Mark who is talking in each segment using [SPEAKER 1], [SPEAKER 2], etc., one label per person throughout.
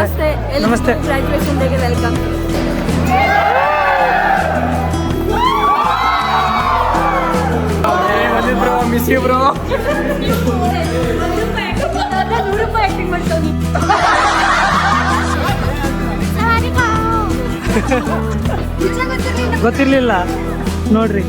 [SPEAKER 1] ನಮಸ್ತೆ.
[SPEAKER 2] ನಮಸ್ತೆ.
[SPEAKER 1] ಗ್ರಾಜುಯೇಷನ್ ಡೇಗೆ welcome.
[SPEAKER 2] Bro miss you bro.
[SPEAKER 1] ₹100 acting ಮಾಡ್ತಾವ್ನಿ.
[SPEAKER 2] ಗೊತ್ತಿರ್ಲಿಲ್ಲ ನೋಡ್ರಿ.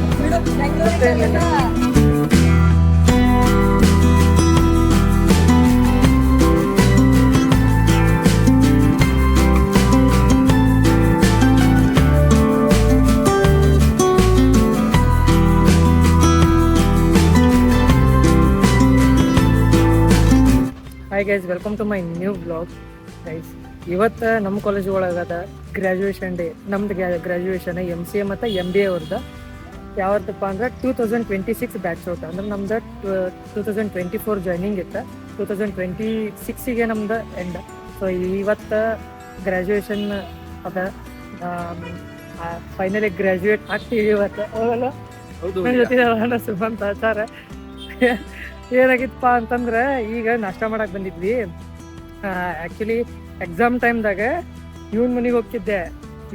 [SPEAKER 2] Hi guys, welcome to my new blog. Guys, ಇವತ್ತು ನಮ್ಮ ಕಾಲೇಜ್ ಒಳಗದ ಗ್ರ್ಯಾಜುಯೇಷನ್ ಡೇ. ನಮ್ದು ಗ್ರ್ಯಾಜುಯೇಷನ್ MCA ಮತ್ತು MBA ಅವ್ರದ್ದು ಯಾವತ್ತಪ್ಪ ಅಂದ್ರೆ 2026 ಬ್ಯಾಚ್ ಔಟ್. ಅಂದ್ರೆ ನಮ್ದು 2024 ಜಾಯ್ನಿಂಗ್ ಇತ್ತು. 2026ಗೆ ನಮ್ದು ಎಂಡ್. ಸೊ ಇವತ್ತು ಗ್ರ್ಯಾಜುಯೇಷನ್ ಅದ. ಫೈನಲಿ ಗ್ರ್ಯಾಜುಯೇಟ್ ಆಗ್ತೀವಿ ಇವತ್ತು. ಹೋಗಲ್ಲ ನನ್ನ ಜೊತೆ ಸುಮಂತ್ ಆಚಾರ. ಏನಾಗಿತ್ತಪ್ಪ ಅಂತಂದ್ರೆ, ಈಗ ನಾಷ್ಟ ಮಾಡಕ್ಕೆ ಬಂದಿದ್ವಿ. ಆ್ಯಕ್ಚುಲಿ ಎಕ್ಸಾಮ್ ಟೈಮ್ದಾಗ ಇವನ್ ಮನೆಗೆ ಹೋಗ್ತಿದ್ದೆ.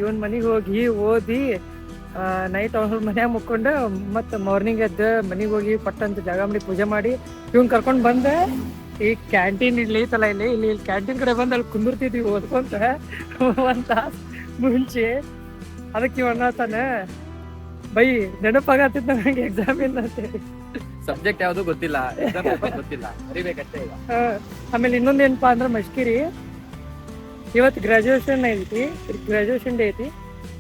[SPEAKER 2] ಇವನ್ ಮನೆಗೆ ಹೋಗಿ ಓದಿ ನೈಟ್ ಅವ್ರ ಮನ್ಯಾಗ ಮುಕ್ಕೊಂಡು ಮತ್ತು ಮಾರ್ನಿಂಗ್ ಎದ್ದು ಮನೆಗೆ ಹೋಗಿ ಪಟ್ಟಂತ ಜಾಗ ಮಾಡಿ ಪೂಜೆ ಮಾಡಿ ಇವ್ನ ಕರ್ಕೊಂಡು ಬಂದೆ. ಈ ಕ್ಯಾಂಟೀನ್ ಇಲ್ಲಿ ಐತಲ್ಲ, ಇಲ್ಲಿ ಕ್ಯಾಂಟೀನ್ ಕಡೆ ಬಂದು ಅಲ್ಲಿ ಕುಂದಿರ್ತಿದ್ವಿ ಓದ್ಕೊಂತ ಒಂದು ತಾಸು ಮುಂಚೆ. ಅದಕ್ಕೆ ಇವ್ ಅನ್ನತಾನೆ, ಬೈ ನೆನಪಾಗತ್ತಿತ್ತು ನನಗೆ ಎಕ್ಸಾಮ್ ಇಲ್ಲ ಅಂತೇಳಿ.
[SPEAKER 3] ಸಬ್ಜೆಕ್ಟ್ ಯಾವುದು ಗೊತ್ತಿಲ್ಲ, ಗೊತ್ತಿಲ್ಲ, ಬರಿಬೇಕಷ್ಟೇ ಈಗ.
[SPEAKER 2] ಆಮೇಲೆ ಇನ್ನೊಂದೇನಪ್ಪ ಅಂದ್ರೆ ಮಷ್ಕಿರಿ, ಇವತ್ತು ಗ್ರಾಜುಯೇಷನ್ ಐತಿ, ಗ್ರಾಜುಯೇಷನ್ ಡೇ ಐತಿ.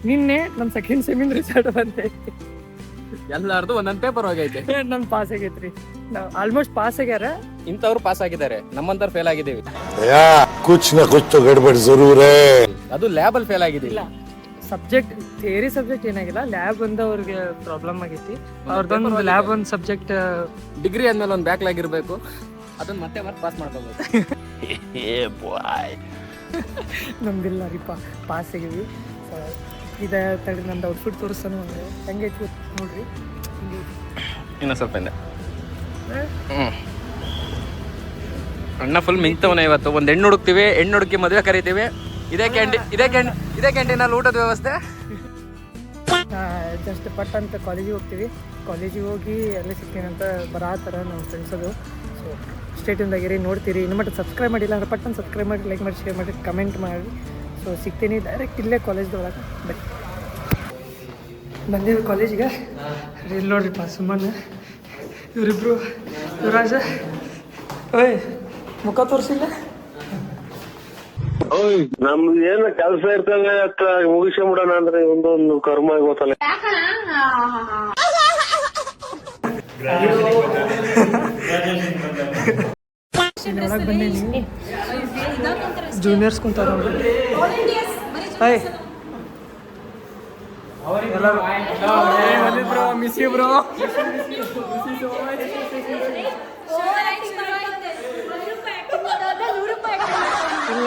[SPEAKER 2] ನಿನ್ನೆ ನಮ್ಮ ಸೆಕೆಂಡ್ ಸೆಮಿನ್ ರಿಸಲ್ಟ್ ಬಂದೈತಿ.
[SPEAKER 3] ಎಲ್ಲಾರ್ದು ಒಂದೊಂದ್ ಪೇಪರ್ ಹೋಗೈತೆ.
[SPEAKER 2] ನಮ್ ಪಾಸ್ ಆಗೈತ್ರಿ. ನಾವು ಆಲ್ಮೋಸ್ಟ್ ಪಾಸ್ ಆಗ್ಯಾರ.
[SPEAKER 3] ಇಂಥವ್ರು ಪಾಸ್ ಆಗಿದ್ದಾರೆ, ನಮ್ಮಂತವ್ರು ಫೇಲ್ ಆಗಿದ್ದೀವಿ.
[SPEAKER 4] ಕುಚ್ ನ ಕುಚ್ ತೋ ಗಡ್ಬಡ್ ಜರೂರ್ ಹೈ.
[SPEAKER 3] ಅದು ಲ್ಯಾಬ್ ಅಲ್ಲಿ ಫೇಲ್ ಆಗಿದ್ದೀವಿ.
[SPEAKER 2] ಇಲ್ಲ, ಸಬ್ಜೆಕ್ಟ್ ಥಿಯರಿ ಸಬ್ಜೆಕ್ಟ್ ಏನಾಗಿಲ್ಲ, ಲ್ಯಾಬ್ ಒಂದು ಅವ್ರಿಗೆ ಪ್ರಾಬ್ಲಮ್ ಆಗೈತಿ. ಅವ್ರದ್ದೊಂದು ಲ್ಯಾಬ್ ಒಂದು ಸಬ್ಜೆಕ್ಟ್
[SPEAKER 3] ಡಿಗ್ರಿ ಆದ್ಮೇಲೆ ಒಂದು ಬ್ಯಾಕ್ಲಾಗ್ ಇರಬೇಕು, ಅದನ್ನ ಮತ್ತೆ ಪಾಸ್ ಮಾಡ್ಕೋಬೇಕು.
[SPEAKER 2] ನಮ್ದಿಲ್ಲ ರೀ, ಪಾಸ್ ಆಗಿವಿ. ಇದ ತಡಿ, ನಂದು ಔಟ್ಫಿಟ್ ತೋರಿಸ್ತಾನು ಹೆಂಗೈತಿ ನೋಡ್ರಿ.
[SPEAKER 3] ಇನ್ನ ಸ್ವಲ್ಪ ಅಣ್ಣ ಫುಲ್ ಮಿಂಗ್ತವನ. ಇವತ್ತು ಒಂದು ಹೆಣ್ಣು ಹುಡುಕ್ತಿವಿ, ಹೆಣ್ಣು ಹುಡುಕಿ ಮದುವೆ ಕರಿತೀವಿ. ಇದೇ ಕ್ಯಾಂಟೀನಲ್ಲಿ ಊಟದ ವ್ಯವಸ್ಥೆ.
[SPEAKER 2] ಜಸ್ಟ್ ಪಟ್ ಅಂತ ಕಾಲೇಜಿಗೆ ಹೋಗ್ತೀವಿ. ಕಾಲೇಜಿಗೆ ಹೋಗಿ ಎಲ್ಲ ಸಿಗ್ತೀನಂತ ಬರತ್ತಾರ ನಮ್ಮ ಫ್ರೆಂಡ್ಸ್. ಅದು ಸೊ ಸ್ಟೇಟಿಂದಾಗಿರಿ, ನೋಡ್ತೀರಿ. ಇನ್ನು ಮಟ್ಟ ಸಬ್ಸ್ಕ್ರೈಬ್ ಮಾಡಿಲ್ಲ ಅಂದ್ರೆ ಪಟ್ಟನ್ ಸಬ್ಸ್ಕ್ರೈಬ್ ಮಾಡಿ, ಲೈಕ್ ಮಾಡಿ, ಶೇರ್ ಮಾಡಿ, ಕಮೆಂಟ್ ಮಾಡಿ. ಸೊ ಸಿಗ್ತೀನಿ ಡೈರೆಕ್ಟ್ ಇಲ್ಲೇ ಕಾಲೇಜ್ದೊಳಗೆ. ಬಟ್ ಬಂದೇವಿ ಕಾಲೇಜಿಗೆ. ಇಲ್ಲಿ ನೋಡ್ರಿಪ್ಪ ಸುಮ್ಮನೆ ಇವರಿಬ್ರು, ಯುವರಾಜ. ಓಯ್, ಮುಖ ತೋರಿಸಿಲ್ಲ.
[SPEAKER 5] ನಮ್ದು ಏನ ಕೆಲಸ ಇರ್ತವೆ ಅತ್ತ ಮುಗಿಸ್ಕೊಂಬಿಡೋಣ ಅಂದ್ರೆ ಒಂದೊಂದು ಕರ್ಮ ಗೊತ್ತಲ್ಲ.
[SPEAKER 2] ಒಳಗೆ ಬಂದೇನಿ. ಜೂನಿಯರ್ಸ್ ಕುಂತಾರ ನೋಡ್ರಿ. ಹಾಯ್ ಎಲ್ಲರೂ. Bro miss you bro.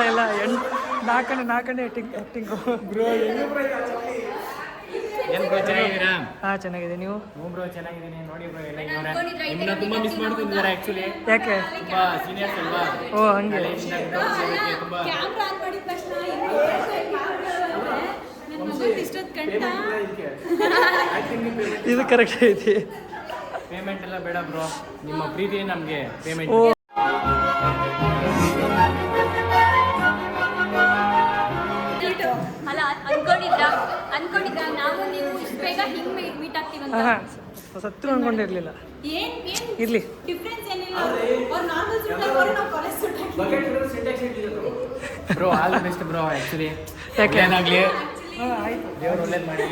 [SPEAKER 2] ಇಲ್ಲ ನಾಲ್ಕನೇ ಆಕ್ಟಿಂಗ್ ಬ್ರೋ.
[SPEAKER 6] ಏನ್ ಬ್ರೋ ಚೆನ್ನಾಗಿದ್ದೀರಾ?
[SPEAKER 2] ಹಾ, ಚೆನ್ನಾಗಿದೆ. ನೀವು?
[SPEAKER 6] ಬ್ರೋ ಚೆನ್ನಾಗಿದ್ದೀನಿ. ನೋಡಿ ಬ್ರೋ, ಎಲ್ಲ ನಿಮ್ಮನ್ನ ತುಂಬಾ ಮಿಸ್ ಮಾಡ್ತಿದ್ದಾರೆ ಆಕ್ಚುಲಿ.
[SPEAKER 2] ಯಾಕೆ?
[SPEAKER 6] ತುಂಬಾ ಸೀನಿಯರ್ಸ್ ಅಲ್ವಾ?
[SPEAKER 2] ಓ, ಹಂಗೆ.
[SPEAKER 6] ತುಂಬಾ
[SPEAKER 1] ಕ್ಯಾಮ್ರಾ ಆನ್ ಮಾಡಿದ ತಕ್ಷಣ ನನ್ನ ಮಗು ಇಷ್ಟೊತ್ತು ಕಂಡ
[SPEAKER 2] ಇದು ಕರೆಕ್ಟ್ ಐತಿ.
[SPEAKER 6] ಪೇಮೆಂಟ್ ಎಲ್ಲ ಬೇಡ ಬ್ರೋ, ನಿಮ್ಮ ಪ್ರೀತಿಯೇ ನಮ್ಗೆ ಪೇಮೆಂಟ್.
[SPEAKER 1] ಅಲ್ಲ, ಅನ್ಕೊಂಡಿದ್ರ ನಾವು ನೀವು ಇಷ್ಟು ಬೇಗ ಹಿಂಗ್ ಮೀಟ್ ಆಗ್ತೀವಂತ.
[SPEAKER 2] ಸತ್ರು ಅನ್ಕೊಂಡಿರ್ಲಿಲ್ಲ.
[SPEAKER 1] ಏನ್
[SPEAKER 2] ಇರ್ಲಿ,
[SPEAKER 1] ಡಿಫ್ರೆನ್ಸ್ ಏನಿಲ್ಲ. ಅವ್ರು ನಾರ್ಮಲ್ ಸೂಟ್ ಹಾಕೋರು, ನಾವು ಕಾಲೇಜ್ ಸೂಟ್ ಹಾಕಿ.
[SPEAKER 6] Bro all the best bro. Actually
[SPEAKER 2] ಯಾಕೆ?
[SPEAKER 6] ಏನಾಗ್ಲಿ,
[SPEAKER 2] ಆಯ್ತು,
[SPEAKER 6] ದೇವ್ರು ಒಳ್ಳೇದ್ ಮಾಡಿ.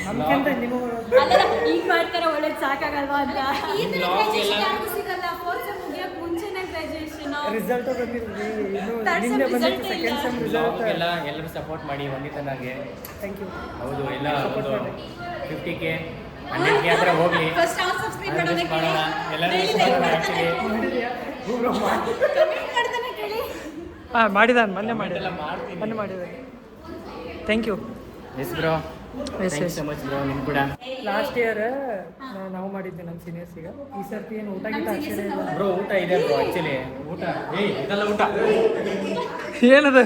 [SPEAKER 2] ನಮ್ಗಿಂತ ನೀವು
[SPEAKER 1] ಅಲ್ಲ, ಈಗ ಮಾಡ್ತಾರೆ ಒಳ್ಳೇದು ಸಾಕಾಗಲ್ವಾ ಅಂತ. ಯಾರಿಗೂ ಸಿಗಲ್ಲ. ಫೋರ್ತ್ ಸೆಮ್ ಮುಗಿಯೋಕೆ ಮುಂಚೆನೇ ಗ್ರಾಜುಯೇಷನ್
[SPEAKER 2] ರಿಸಲ್ಟ್ ಬಂದಿರ್ಲಿ. ಇನ್ನು
[SPEAKER 1] Third sem
[SPEAKER 2] ನಿನ್ನೆ ಬಂದಿತ್ತು
[SPEAKER 1] result
[SPEAKER 2] ಸೆಕೆಂಡ್
[SPEAKER 1] ಇಲ್ಲ.
[SPEAKER 2] Sem result.
[SPEAKER 6] ಎಲ್ಲರೂ ಸಪೋರ್ಟ್ ಮಾಡಿ ಒಂದಿತನಾಗೆ.
[SPEAKER 2] Thank you.
[SPEAKER 6] ಹೌದು, ಎಲ್ಲ ಒಂದು 50K 100K ಹತ್ರ ಹೋಗ್ಲಿ.
[SPEAKER 1] ಫಸ್ಟ್ ನಾವು ಸಬ್ಸ್ಕ್ರೈಬ್ ಮಾಡೋಣ
[SPEAKER 6] ಮಾಡೋಣ, ಎಲ್ಲರೂ ಆಕ್ಚುಲಿ.
[SPEAKER 1] ಕಮೆಂಟ್ ಮಾಡ್ತಾನೆ ಕೇಳಿ.
[SPEAKER 2] ಹಾಂ, ಮಾಡಿದಾನೆ, ಮೊನ್ನೆ
[SPEAKER 6] ಎಲ್ಲ ಮಾಡ್ತೀನಿ.
[SPEAKER 2] ಮಾಡಿದ್ದಾನೆ. Thank you.
[SPEAKER 6] Yes bro,
[SPEAKER 2] yes
[SPEAKER 6] thank so much bro. ನಿಮ್ ಕೂಡ
[SPEAKER 2] ಲಾಸ್ಟ್ ಇಯರ್ ನಾವು ಮಾಡಿದ್ದೆ ನಮ್ಮ ಸೀನಿಯರ್ಸಿಗೆ. ಈ ಸರ್ತಿ ಏನು ಊಟ ಗೀಟ ಆಶ್ಚರ್ಯ ಇಲ್ಲ
[SPEAKER 6] ಬ್ರೋ. ಊಟ ಇದೆ ಬ್ರೋ, ಆಕ್ಚುಲಿ ಊಟ ಇದೆಲ್ಲ ಊಟ
[SPEAKER 2] ಏನದ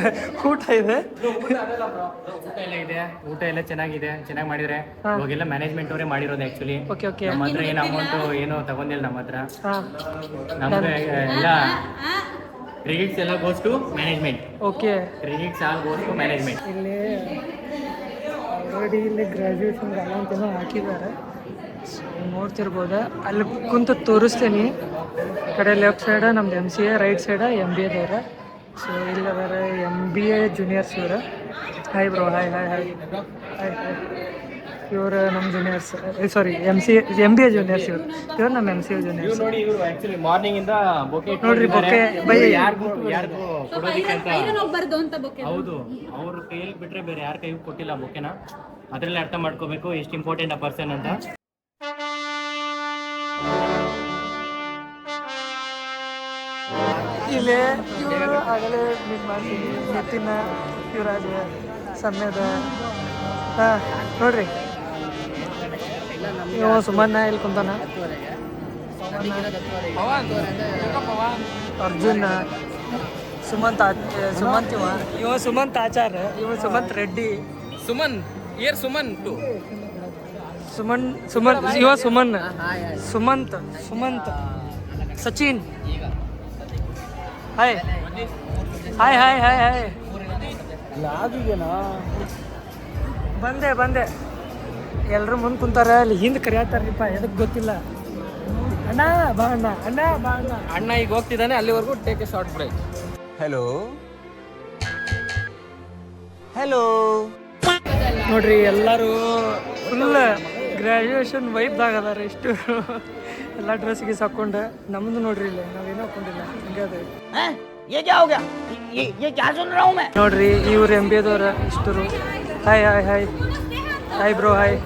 [SPEAKER 2] ಊಟ ಇದೆ?
[SPEAKER 6] ಊಟ ಎಲ್ಲ ಇದೆ, ಊಟ ಎಲ್ಲ ಚೆನ್ನಾಗಿದೆ, ಚೆನ್ನಾಗಿ ಮಾಡಿದ್ರೆ. ಇವಾಗೆಲ್ಲ ಮ್ಯಾನೇಜ್ಮೆಂಟ್ ಅವರೇ ಮಾಡಿರೋದು ಆಕ್ಚುಲಿ.
[SPEAKER 2] Okay okay.
[SPEAKER 6] ನಮ್ಮ ಹತ್ರ ಏನು ಅಮೌಂಟ್ ಏನು ತಗೊಂಡಿಲ್ಲ ನಮ್ಮ ಹತ್ರ.
[SPEAKER 2] ಹಾಂ
[SPEAKER 6] ನಮ್ಗೆ ಎಲ್ಲ ಕ್ರೆಡಿಟ್ಸ್ ಎಲ್ಲ goes to management.
[SPEAKER 2] Okay.
[SPEAKER 6] Credits all goes to management.
[SPEAKER 2] ಇಲ್ಲಿ ಆಲ್ರೆಡಿ ಇಲ್ಲಿ ಗ್ರ್ಯಾಜುಯೇಷನ್ ಅಂತಲೂ ಹಾಕಿದ್ದಾರೆ. ಸೊ ನೋಡ್ತಿರ್ಬೋದ, ಅಲ್ಲಿ ಕುಂತು ತೋರಿಸ್ತೀನಿ. ಈ ಕಡೆ ಲೆಫ್ಟ್ ಸೈಡ ನಮ್ದು MCA, ರೈಟ್ ಸೈಡ MBAದವ್ರ. ಸೊ ಇಲ್ಲದಾರ MBA ಜೂನಿಯರ್ಸ್ ಇವರು. Hi bro, hi hi hi hi hi. ಇವರು ನಮ್ಮ ಜೂನಿಯರ್ಸ್, ಸಾರಿ MBA ಜೂನಿಯರ್ಸ್. ಇವ್ರು ನಮ್ಮ MCA ಜೂನಿಯರ್ಸ್.
[SPEAKER 6] ನೋಡಿ ಇವರು ಆಕ್ಚುಲಿ ಮಾರ್ನಿಂಗ್ ಇಂದ ಬೊಕೆ
[SPEAKER 2] ನೋಡ್ರಿ ಬೊಕೆ ಬೈ
[SPEAKER 6] ಯಾರಿಗೂ ಕೊಡೋದಕ್ಕೆ ಅಂತ.
[SPEAKER 1] ಹೋಗ್ಬಾರ್ದು ಅಂತ ಬೊಕ್ಕೆ.
[SPEAKER 6] ಹೌದು, ಅವ್ರ ಕೈಯಲ್ಲಿ ಬಿಟ್ರೆ ಬೇರೆ ಯಾರ ಕೈಗೂ ಕೊಟ್ಟಿಲ್ಲ ಬೊಕೆನ. ಅದ್ರಲ್ಲಿ ಅರ್ಥ ಮಾಡ್ಕೋಬೇಕು ಎಷ್ಟು ಇಂಪಾರ್ಟೆಂಟ್ ಆ ಪರ್ಸನ್ ಅಂತ.
[SPEAKER 2] ಇಲ್ಲಿ ಇವರು ಆಗಲೇ ಮೀಟ್ ಮಾಡ್ತೀವಿ. ನಿತಿನ, ಯುವರಾಜ, ಸಮ್ಯದ. ಹಾಂ ನೋಡ್ರಿ, ಇವ ಸುಮನ್ನ ಇಲ್ಲಿ ಕುಂತಾನ. ಅರ್ಜುನ್, ಸುಮಂತ್ ಇವ ಸುಮಂತ್ ಆಚಾರ್, ಇವ ಸುಮಂತ್ ರೆಡ್ಡಿ.
[SPEAKER 3] ಸುಮನ್
[SPEAKER 2] ಇವ Sumanth Sachin. Hi hi hi hi hi. ಬಂದೆ ಎಲ್ಲರೂ ಮುಂದೆ ಕುಂತಾರ. ಅಲ್ಲಿ ಹಿಂದೆ ಕರಿಯಾತಾರ್ರಿಪ್ಪ, ಎದಕ್ಕೆ ಗೊತ್ತಿಲ್ಲ. ಅಣ್ಣ ಬಾ ಅಣ್ಣ, ಅಣ್ಣ ಬಾ ಅಣ್ಣ.
[SPEAKER 3] ಅಣ್ಣ ಈಗ ಹೋಗ್ತಿದ್ದಾನೆ, ಅಲ್ಲಿವರೆಗೂ take a short break.
[SPEAKER 7] Hello
[SPEAKER 2] ನೋಡ್ರಿ ಎಲ್ಲರೂ ಫುಲ್ ಗ್ರ್ಯಾಜುಯೇಷನ್ ವೈಬ್ದಾಗ ಅದಾರ. ಇಷ್ಟು ಎಲ್ಲ ಡ್ರೆಸ್ಗೆ ಹಾಕೊಂಡು. ನಮ್ದು ನೋಡ್ರಿ ಇಲ್ಲಿ ನಾವೇನೋ ಹಾಕೊಂಡಿಲ್ಲ, ಹಿಂಗದೆ. ನೋಡ್ರಿ ಇವ್ರು MBAದವ್ರ ಇಷ್ಟರು. Hi hi hi hi bro, hi.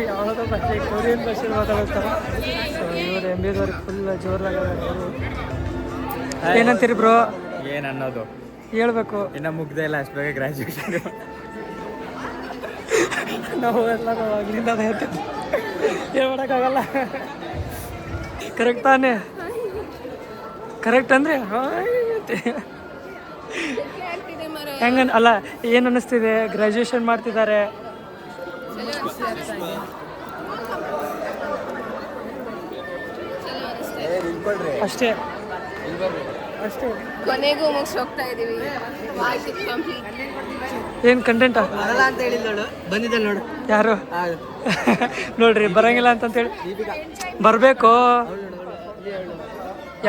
[SPEAKER 2] ಯಾವುದೋ ಭಾಷೆ, ಕೊರಿಯನ್ ಭಾಷೆ ಮಾತಾಡ್ತಾರೆ. ಸೊ ಇವ್ರು MBAದವ್ರಿಗೆ ಫುಲ್ ಜೋರಾಗ. ಏನಂತೀರಿ ಬ್ರೋ?
[SPEAKER 6] ಏನ್ ಅನ್ನೋದು
[SPEAKER 2] ಹೇಳ್ಬೇಕು.
[SPEAKER 6] ಇನ್ನ ಮುಗ್ದೆ ಇಲ್ಲ ಅಷ್ಟು ಬೇಗ ಗ್ರಾಜುಯೇಷನ್.
[SPEAKER 2] ನಾವು ಎಲ್ಲ ಆಗ್ಲಿಂದ ಹೇಳ್ತೀವಿ, ಏನು ಮಾಡೋಕ್ಕಾಗಲ್ಲ. ಕರೆಕ್ಟ್ ತಾನೇ? ಕರೆಕ್ಟ್ ಅಂದರೆ ಹೆಂಗ ಅಲ್ಲ, ಏನು ಅನ್ನಿಸ್ತಿದೆ? ಗ್ರ್ಯಾಜುಯೇಷನ್ ಮಾಡ್ತಿದ್ದಾರೆ. ಅಷ್ಟೇ
[SPEAKER 1] ಕೊನೆಗೂ ಮುಗಿಸಿ ಹೋಗ್ತಾ ಇದೀವಿ.
[SPEAKER 2] ಏನು ಕಂಟೆಂಟ
[SPEAKER 7] ಅಂತ ಹೇಳಿದ್ದಳು, ಬಂದಿದ್ದ ನೋಡು
[SPEAKER 2] ಯಾರು? ನೋಡ್ರಿ ಬರಂಗಿಲ್ಲ ಅಂತಂತೇಳಿ ಬರಬೇಕು.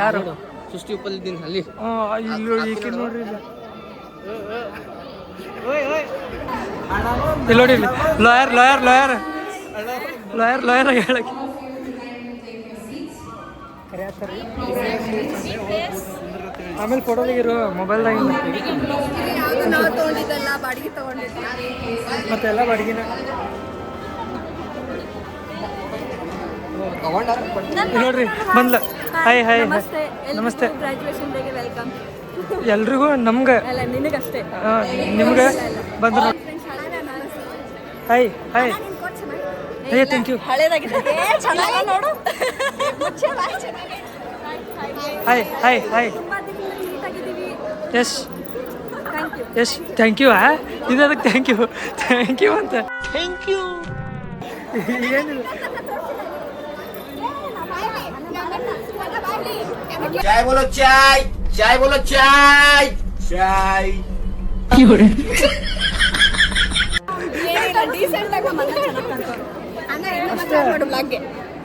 [SPEAKER 2] ಯಾರು?
[SPEAKER 3] ಸೃಷ್ಟಿ ಉಪ್ಪಲ್ಲಿದ್ದೀನಿ ಅಲ್ಲಿ.
[SPEAKER 2] ಇಲ್ಲಿ ಈಕೆ ನೋಡ್ರಿ, ಇಲ್ಲಿ ನೋಡಿ, ಲಾಯರ್ ಹೇಳಕ್ಕೆ ಆಮೇಲೆ ಫೋಟೋದಾಗಿರು ಮೊಬೈಲ್ದಾಗ.
[SPEAKER 1] ನಾವು ತಗೊಂಡಿದ್ದಲ್ಲ, ಬಾಡಿಗೆ ತಗೊಂಡಿದ್ದೆ.
[SPEAKER 2] ಮತ್ತೆಲ್ಲ ಬಾಡಿಗೆನ. ನೋಡ್ರಿ ಬಂದ್ಲ. ಹಾಯ್ ಹಾಯ್ ನಮಸ್ತೆ.
[SPEAKER 1] ಗ್ರಾಜುಯೇಷನ್ ಡೇಗೆ ವೆಲ್ಕಮ್.
[SPEAKER 2] ಎಲ್ರಿಗೂ ನಮ್ಗೆ
[SPEAKER 1] ಅಲ್ಲ ನಿನಗಷ್ಟೇ,
[SPEAKER 2] ನಿಮ್ಗೆ ಬಂದ್ರು. Hi hi hey, thank you.
[SPEAKER 1] ಹಳೇದಾಗಿದೆ ಚೆನ್ನಾಗಿ ನೋಡು.
[SPEAKER 2] Hi hi hi. Yes thank you. ಇದು ಅದಕ್ಕೆ ಥ್ಯಾಂಕ್ ಯು ಅಂತ. ಏನಿಲ್ಲ.
[SPEAKER 7] ಚಾಯ್ ಬೋಲೋ ಚಾಯ್, ಚಾಯ್ ಬೋಲೋ ಚಾಯ್, ಚಾಯ್.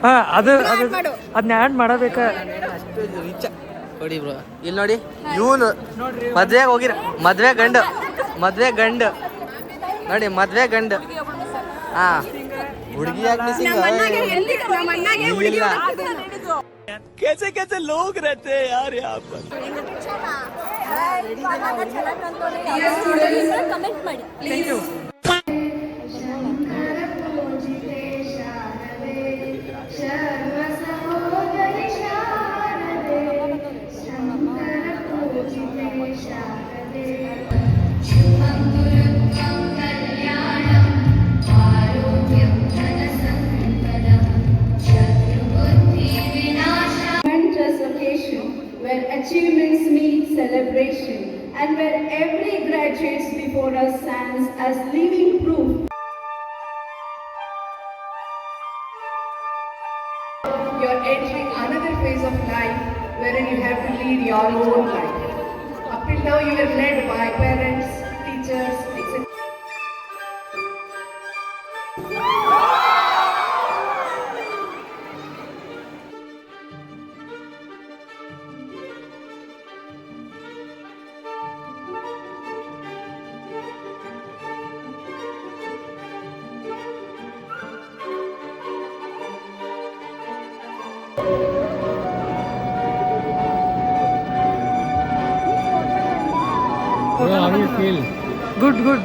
[SPEAKER 2] ಹಾಂ ಅದನ್ನ ಆ್ಯಡ್ ಮಾಡಬೇಕ.
[SPEAKER 3] ನೋಡಿ ಬ್ರೋ, ಇಲ್ಲಿ ನೋಡಿ, ಇವನು ಮದ್ವೆಗೆ ಹೋಗಿರ. ಮದ್ವೆ ಗಂಡು ನೋಡಿ, ಮದ್ವೆ ಗಂಡು. ಹಾ, ಹುಡುಗಿ ಯಾಕೆ ಮಿಸ್ಸಿಂಗ್?
[SPEAKER 7] कैसे लोग रहते हैं यार यहाँ पर.
[SPEAKER 1] ಕಮೆಂಟ್ ಮಾಡಿ.
[SPEAKER 2] Thank you.
[SPEAKER 8] and where every graduate before us stands as living proof. You're entering another phase of life wherein you have to lead your own life. Up till now, you were led by parents, teachers, etc.
[SPEAKER 2] Good good.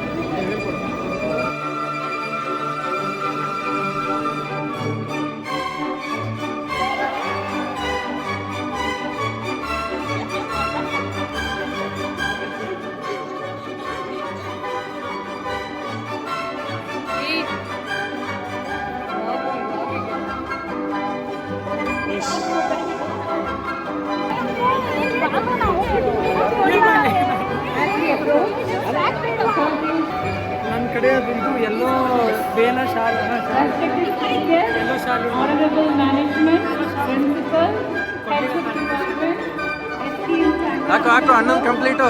[SPEAKER 2] ನನ್ನ ಕಡೆ ಅದು ಇದು ಎಲ್ಲೋ ಬೇನ ಶಾಲೆ ಎಲ್ಲೋ ಶಾಲೆ
[SPEAKER 3] ಹಾಕು ಹಾಕು ಹನ್ನೊಂದು complete.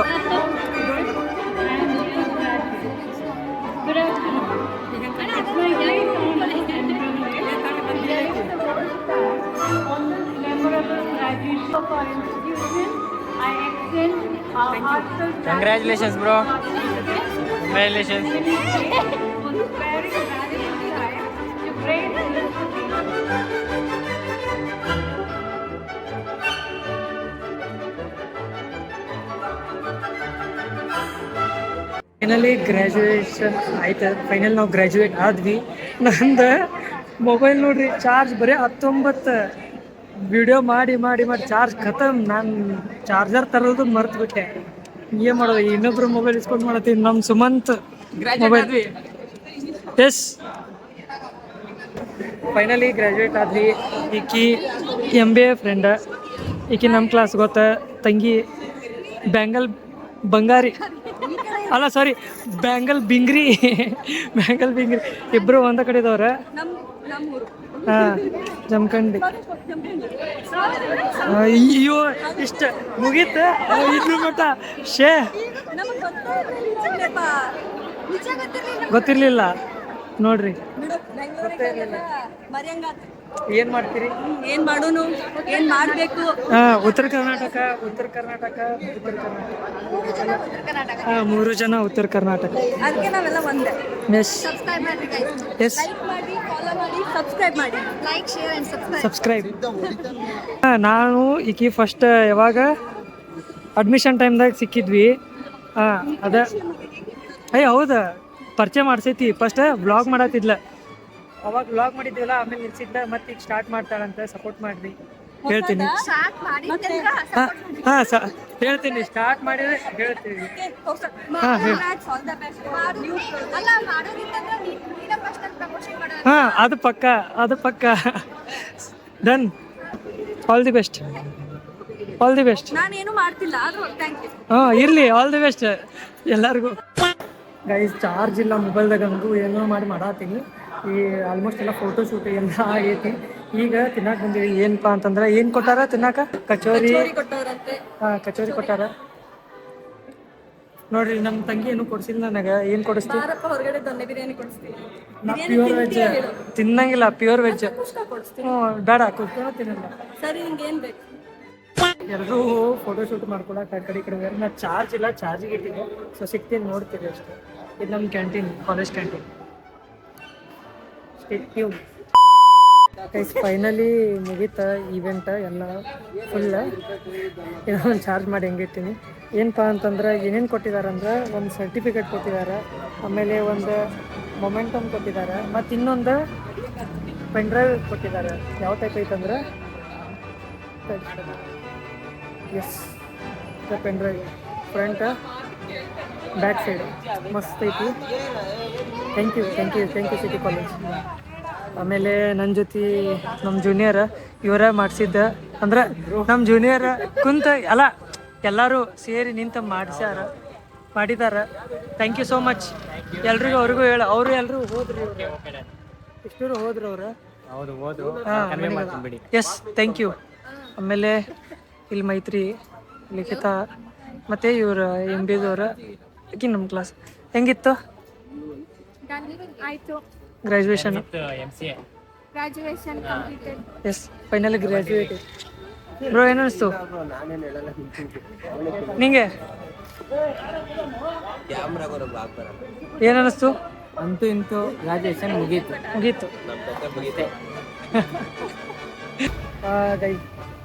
[SPEAKER 3] Congratulations, bro. Congratulations.
[SPEAKER 2] Finally graduation ಆಯ್ತು. ಫೈನಲ್ ನಾವು ಗ್ರ್ಯಾಜುಯೇಟ್ ಆದ್ವಿ. ನಂದು ಮೊಬೈಲ್ ನೋಡ್ರಿ ಚಾರ್ಜ್ ಬರೀ 19. ವಿಡಿಯೋ ಮಾಡಿ ಮಾಡಿ ಮಾಡಿ ಚಾರ್ಜ್ ಖತಮ್. ನಾನು ಚಾರ್ಜರ್ ತರೋದು ಮರ್ತು ಬಿಟ್ಟೆ. ಏನು ಮಾಡೋದು, ಇನ್ನೊಬ್ರು ಮೊಬೈಲ್ ಇಸ್ಕೊಂಡು ಮಾಡತ್ತೀನಿ. ನಮ್ಮ Sumanth mobile. Yes, finally graduate ಆದ್ವಿ. ಈಕಿ MBA ಫ್ರೆಂಡ. ಈಕಿ ನಮ್ಮ ಕ್ಲಾಸ್ ಗೊತ್ತ ತಂಗಿ ಬ್ಯಾಂಗಲ್ ಬಂಗಾರಿ ಅಲ್ಲ ಸಾರಿ ಬ್ಯಾಂಗಲ್ ಬಿಂಗ್ರಿ. ಬ್ಯಾಂಗಲ್ ಬಿಂಗ್ರಿ ಇಬ್ಬರು ಒಂದ ಕಡೆ ಇದ್ದವ್ರ. ಹಾಂ, ಜಮಖಂಡಿ. ಅಯ್ಯೋ ಇಷ್ಟ ಮುಗೀತ ಇದ್ರ ಮಟ್ಟ. ಶೇ ಗೊತ್ತಿರ್ಲಿಲ್ಲ ನೋಡ್ರಿ. ಏನ್ ಮಾಡ್ತೀರಿ?
[SPEAKER 1] ಏನ್ ಮಾಡೋನು, ಏನ್ ಮಾಡ್ಬೇಕು?
[SPEAKER 2] ಉತ್ತರ ಕರ್ನಾಟಕ ಮೂರು ಜನ ಉತ್ತರ ಕರ್ನಾಟಕ.
[SPEAKER 1] ಅದಕ್ಕೆ ನಾವೆಲ್ಲ ಒಂದೇ.
[SPEAKER 2] ಎಸ್
[SPEAKER 1] ಸಬ್ಸ್ಕ್ರೈಬ್ ಮಾಡಿ
[SPEAKER 2] ಎಸ್,
[SPEAKER 1] ಲೈಕ್ ಮಾಡಿ, ಫಾಲೋ ಮಾಡಿ, ಸಬ್ಸ್ಕ್ರೈಬ್ ಮಾಡಿ. Like, share and
[SPEAKER 2] subscribe. ನಾನು ಈಕಿ ಫಸ್ಟ್ ಯಾವಾಗ ಅಡ್ಮಿಷನ್ ಟೈಮ್ದಾಗ ಸಿಕ್ಕಿದ್ವಿ. ಅದ ಹೌದಾ, ಪರಿಚಯ ಮಾಡ್ಸೈತಿ. ಫಸ್ಟ್ ವ್ಲಾಗ್ ಮಾಡತ್ತಿದ್ಲ, ಅವಾಗ ವ್ಲಾಗ್ ಮಾಡಿದ್ವಲ್ಲ, ಆಮೇಲೆ ನಿಲ್ಸಿದ್ದ. ಮತ್ತೆ ಈಗ ಸ್ಟಾರ್ಟ್ ಮಾಡ್ತಾಳಂತ, ಸಪೋರ್ಟ್ ಮಾಡ್ರಿ. ಹೇಳ್ತೀನಿ ಹೇಳ್ತೀನಿ, ಸ್ಟಾರ್ಟ್ ಮಾಡಿದ್ರೆ ಹೇಳ್ತೀವಿ. ಅದು ಪಕ್ಕ ಡನ್. All the best.
[SPEAKER 1] ನಾನೇನು ಮಾಡ್ತಿಲ್ಲ, ಆದ್ರೂ ಥ್ಯಾಂಕ್ ಯು.
[SPEAKER 2] ಇರ್ಲಿ, ಆಲ್ ದಿ ಬೆಸ್ಟ್ ಎಲ್ಲರಿಗೂ. ಗೈಸ್, ಚಾರ್ಜ್ ಇಲ್ಲ ಮೊಬೈಲ್ದಾಗ. ಹಂಗೂ ಏನೋ ಮಾಡಿ ಮಾಡತ್ತೀನಿ. ಈ ಆಲ್ಮೋಸ್ಟ್ ಎಲ್ಲ ಫೋಟೋ ಶೂಟ್ ಎಲ್ಲ ಆಗೈತಿ. ಈಗ ತಿನ್ನಕ್ಕೆ ಬಂದೀವಿ. ಏನಪ್ಪ ಅಂತಂದ್ರೆ ಏನು ಕೊಟ್ಟಾರ ತಿನ್ನಕ? ಕಚೋರಿ ಕೊಟ್ಟಾರ ನೋಡ್ರಿ. ನಮ್ಮ ತಂಗಿ ಏನು ಕೊಡ್ಸಿಲ್ಲ ನನಗೆ. ಏನು ಕೊಡಿಸ್ತೀವಿ?
[SPEAKER 1] ಹೊರಗಡೆ ದೊನ್ನೆ ಬಿರಿಯಾನಿ ಕೊಡಿಸ್ತೀನಿ.
[SPEAKER 2] ಪ್ಯೂರ್ ವೆಜ್ ತಿನ್ನಂಗಿಲ್ಲ. ಪ್ಯೂರ್ ವೆಜ್ ಬೇಡ, ಕುತ್ಕೊಂಡು ತಿನ್ನಲ್ಲ.
[SPEAKER 1] ಸರಿ, ನಿಂಗೆ ಏನು ಬೇಕು?
[SPEAKER 2] ಎಲ್ಲರೂ ಫೋಟೋ ಶೂಟ್ ಮಾಡ್ಕೊಳಕ್ಕೆ ಆ ಕಡೆ ಈ ಕಡೆ. ನಾ ಚಾರ್ಜ್ ಇಲ್ಲ, ಚಾರ್ಜಿಗೆ ಇಟ್ಟಿದ್ದೆ. ಸೊ ಸಿಗ್ತೀನಿ, ನೋಡ್ತೀರಿ ಅಷ್ಟೇ. ಇದು ನಮ್ಮ ಕ್ಯಾಂಟೀನ್, ಕಾಲೇಜ್ ಕ್ಯಾಂಟೀನ್. ಫೈನಲಿ ಮುಗೀತ ಈವೆಂಟ್ ಎಲ್ಲ ಫುಲ್. ಇನ್ನೊಂದು ಚಾರ್ಜ್ ಮಾಡಿ ಹೆಂಗಿರ್ತೀನಿ. ಏನಪ್ಪ ಅಂತಂದ್ರೆ ಏನೇನು ಕೊಟ್ಟಿದ್ದಾರೆ ಅಂದ್ರೆ, ಒಂದು ಸರ್ಟಿಫಿಕೇಟ್ ಕೊಟ್ಟಿದ್ದಾರೆ, ಆಮೇಲೆ ಒಂದು ಮೊಮೆಂಟಮ್ ಕೊಟ್ಟಿದ್ದಾರೆ, ಮತ್ತು ಇನ್ನೊಂದು ಪೆನ್ಡ್ರೈವ್ ಕೊಟ್ಟಿದ್ದಾರೆ. ಯಾವ ಟೈಪ್ ಐತಂದ್ರೆ yes pen drive front back side ಮಸ್ತ್ ಐತಿ. Thank you city college. ಆಮೇಲೆ ನನ್ನ ಜೊತೆ ನಮ್ಮ ಜೂನಿಯರ್ ಇವರ ಮಾಡಿಸಿದ್ದ. ಅಂದ್ರೆ ನಮ್ಮ ಜೂನಿಯರ್ ಕುಂತ ಅಲ್ಲ ಎಲ್ಲರೂ ಸೇರಿ ನಿಂತು ಮಾಡಿದಾರ. ಥ್ಯಾಂಕ್ ಯು ಸೋ ಮಚ್ ಎಲ್ರಿಗೂ. ಅವ್ರಿಗೂ ಹೇಳ, ಅವರು ಎಲ್ಲರೂ ಹೋದ್ರಿ, ಇಷ್ಟರು ಹೋದ್ರು ಅವರು.
[SPEAKER 6] ಹೌದು ಹೋದ್ರು.
[SPEAKER 2] Yes, thank you. ಆಮೇಲೆ ಇಲ್ಲಿ ಮೈತ್ರಿ, ಲಿಖಿತ, ಮತ್ತು ಇವ್ರು MBದವ್ರು. ಆಕಿ ನಮ್ಮ ಕ್ಲಾಸ್. ಹೆಂಗಿತ್ತು
[SPEAKER 1] ಆಯ್ತು.
[SPEAKER 2] Graduation?
[SPEAKER 6] MCA
[SPEAKER 1] graduation completed.
[SPEAKER 2] Yes, finally graduate. Bro ಏನು ಅನಿಸ್ತು ನಿಂಗೆ? ಏನು ಅನ್ನಿಸ್ತು?
[SPEAKER 6] ಅಂತೂ ಇಂತೂ ಗ್ರಾಜುಯೇಷನ್ ಮುಗೀತು.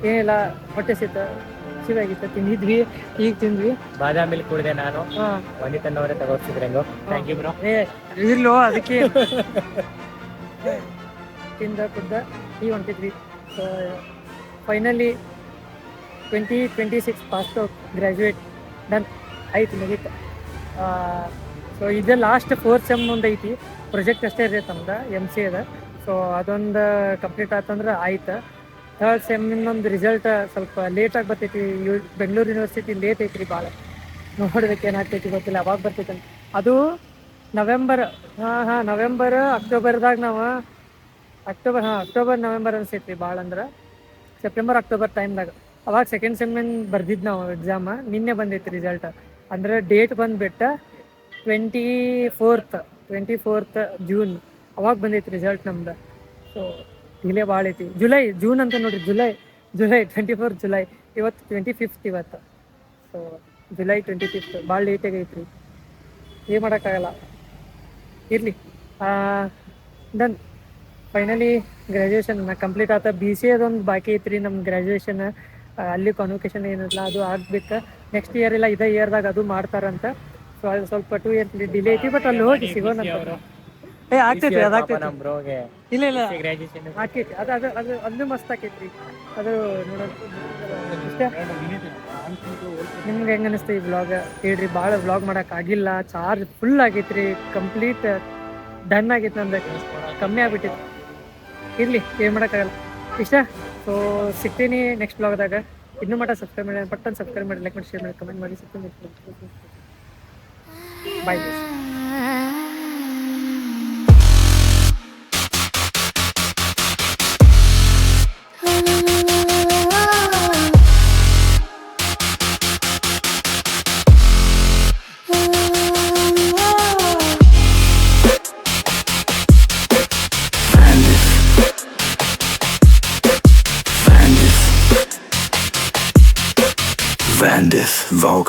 [SPEAKER 2] ಏನಿಲ್ಲ, ಹೊಟ್ಟೆ ಸಿವಾಗಿತ್ತು, ತಿಂದಿದ್ವಿ, ಈಗ ತಿಂದ್ವಿ.
[SPEAKER 6] ಬಾದಾಮಿ ಮಿಲ್ಕ್ ಕುಡಿದೆ ನಾನು. ವನಿತನ್ನವರೇ ತಗೋರ್ಸಿದ್ರಂಗು. Thank you bro.
[SPEAKER 2] ಇರ್ಲೋ ಅದಕ್ಕೆ ತಿಂದ ಕುದ್ದ ಈಗ ಹೊಂಟಿದ್ವಿ. So finally 2026 passed out, graduate, done ಆಯ್ತು, ಮುಗೀತು. ಸೊ ಇದು ಲಾಸ್ಟ್ 4th ಸೆಮ್ ಒಂದು ಐತಿ. ಪ್ರೊಜೆಕ್ಟ್ ಅಷ್ಟೇ ಇರ್ತೈತೆ ನಮ್ದು MCAದ. ಸೊ ಅದೊಂದು ಕಂಪ್ಲೀಟ್ ಆತಂದ್ರೆ ಆಯ್ತು. 3rd ಸೆಮ್ಮಿನೊಂದು ರಿಸಲ್ಟ್ ಸ್ವಲ್ಪ ಲೇಟಾಗಿ ಬರ್ತೈತಿ. ಬೆಂಗಳೂರು ಯೂನಿವರ್ಸಿಟಿ ಲೇಟ್ ಐತ್ರಿ ಭಾಳ. ನೋಡ್ಬೇಕು ಏನಾಗ್ತೈತಿ ಗೊತ್ತಿಲ್ಲ, ಅವಾಗ ಬರ್ತೈತೆ. ಅದು ನವೆಂಬರ್, ನವೆಂಬರ್ ಅಕ್ಟೋಬರ್ದಾಗ ನಾವು ಅಕ್ಟೋಬರ್ ನವೆಂಬರ್ ಅನ್ಸೈತ್ರಿ ಭಾಳ. ಅಂದ್ರೆ ಸೆಪ್ಟೆಂಬರ್ ಅಕ್ಟೋಬರ್ ಟೈಮ್ದಾಗ ಅವಾಗ 2nd ಸೆಮ್ಮಿನ ಬರ್ದಿದ್ದು ನಾವು ಎಕ್ಸಾಮ. ನಿನ್ನೆ ಬಂದೈತಿ ರಿಸಲ್ಟ್. ಅಂದ್ರೆ ಡೇಟ್ ಬಂದುಬಿಟ್ಟು 24th ಜೂನ್ ಅವಾಗ ಬಂದೈತಿ ರಿಸಲ್ಟ್ ನಮ್ದು. ಸೊ ಡಿಲೇ ಭಾಳ ಐತಿ. ಜೂನ್ ಅಂತ ನೋಡ್ರಿ, ಜುಲೈ 24th ಜುಲೈ. ಇವತ್ತು 25th ಇವತ್ತು. ಸೊ ಜುಲೈ 25th ಭಾಳ ಲೇಟಾಗಿ ಐತ್ರಿ. ಏನು ಮಾಡೋಕ್ಕಾಗಲ್ಲ, ಇರಲಿ. ಡನ್, ಫೈನಲಿ ಗ್ರ್ಯಾಜುಯೇಷನ್ ಕಂಪ್ಲೀಟ್ ಆತ. BCAದೊಂದು ಬಾಕಿ ಐತ್ರಿ ನಮ್ಮ ಗ್ರ್ಯಾಜುಯೇಷನ್. ಅಲ್ಲಿ ಕಾನ್ವೊಕೇಶನ್ ಏನಿಲ್ಲ, ಅದು ಆಗ್ಬೇಕು. ನೆಕ್ಸ್ಟ್ ಇಯರ್ ಇಲ್ಲ, ಇದೇ ಇಯರ್ದಾಗ ಅದು ಮಾಡ್ತಾರಂತ. ಸೊ ಅದು ಸ್ವಲ್ಪ 2 years ಡಿಲೇ ಐತಿ. ಬಟ್ ಅಲ್ಲಿ ಹೋಗಿ ಸಿಗೋಣ. ಆಗ್ತೈತಿ, ಅದಾಗ್ತೈತಿ. ಇಲ್ಲ ಆಕೈತಿ, ಅದು ಮಸ್ತ್ ಆಕೈತ್ರಿ. ಅದು ನೋಡೋಣ ಇಷ್ಟ. ನಿಮ್ಗೆ ಹೆಂಗೆ ಅನಿಸ್ತು ಈ ವ್ಲಾಗ್ ಹೇಳ್ರಿ. ಭಾಳ ವ್ಲಾಗ್ ಮಾಡೋಕ್ಕಾಗಿಲ್ಲ, ಚಾರ್ಜ್ ಫುಲ್ ಆಗೈತ್ರಿ. ಕಂಪ್ಲೀಟ್ ಡನ್ ಆಗೈತೆ, ನಂದು ಕಮ್ಮಿ ಆಗ್ಬಿಟ್ಟಿತ್ತು. ಇರಲಿ, ಏನು ಮಾಡೋಕ್ಕಾಗಲ್ಲ, ಇಷ್ಟ. ಸೊ ಸಿಗ್ತೀನಿ ನೆಕ್ಸ್ಟ್ ವ್ಲಾಗ್ದಾಗ. ಇನ್ನೂ ಮಟ್ಟ ಸಬ್ಸ್ಕ್ರೈಬ್ ಮಾಡಿ, ಪಟ್ಟನ್ನು ಸಬ್ಸ್ಕ್ರೈಬ್ ಮಾಡಿ, ಲೈಕ್ ಮಾಡಿ, ಶೇರ್ ಮಾಡಿ, ಕಮೆಂಟ್ ಮಾಡಿ. ಸಿಗ್ತೀನಿ. ಬಾಯ್.
[SPEAKER 9] Vandith Vox.